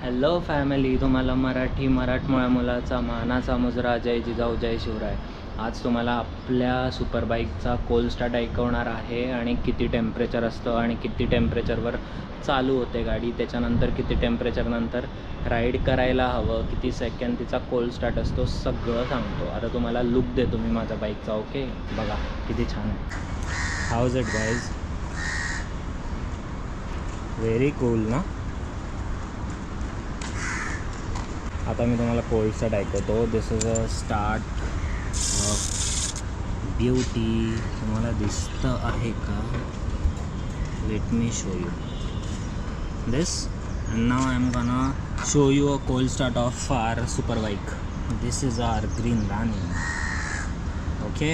Hello family, तुम्हाला मराठमोळ्या मुलाचा मानाचा मुजरा जय जिजाऊ जय शिवराय. आज तुम्हाला आपल्या सुपर बाईकचा कोल्ड स्टार्ट ऐकवणार आहे आणि किती टेम्परेचर असतं आणि किती टेम्परेचरवर चालू होते गाडी, त्याच्यानंतर किती टेम्परेचरनंतर राईड करायला हवं, किती सेकंड तिचा कोल्ड स्टार्ट असतो, सगळं सांगतो. आता तुम्हाला लुक देतो मी माझ्या बाईकचा. ओके, बघा किती छान आहे. How is it guys? Very cool ना. आता मी तुम्हाला कोल्ड स्टार्ट ऐकवतो. This is a start of beauty. तुम्हाला दिसतं आहे का? Let me show you this. And now I am gonna show you a cold start of our super bike. This is our green Rani. Okay,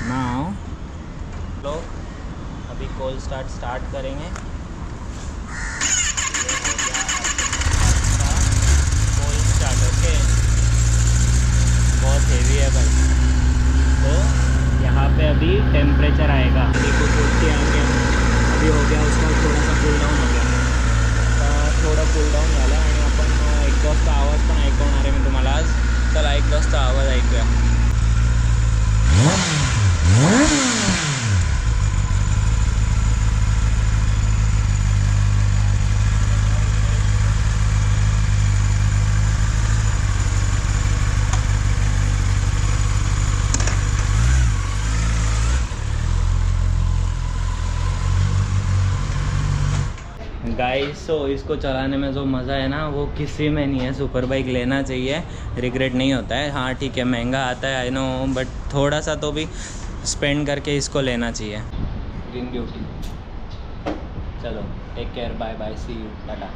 now लो अभी cold start करेंगे. Okay, बहुत heavy है भाई. तो यहाँ पे अभी टेम्परेचर आएगा. देखो 40 आ गया. अभी हो गया उसका थोड़ा सा कूल डाऊन हो गया. थोडं कूल डाऊन झालं आणि आपण एक्झॉस्टचा आवाज पण ऐकवणार आहे मी तुम्हाला आज. चला एक्झॉस्टचा आवाज ऐकूया. गाइस, सो इसको चलाने में जो मज़ा है ना वो किसी में नहीं है. सुपर बाइक लेना चाहिए, रिग्रेट नहीं होता है. हाँ ठीक है, महंगा आता है आई नो, बट थोड़ा सा तो भी स्पेंड करके इसको लेना चाहिए. Green beauty. चलो, take care, bye bye, see you, Tata.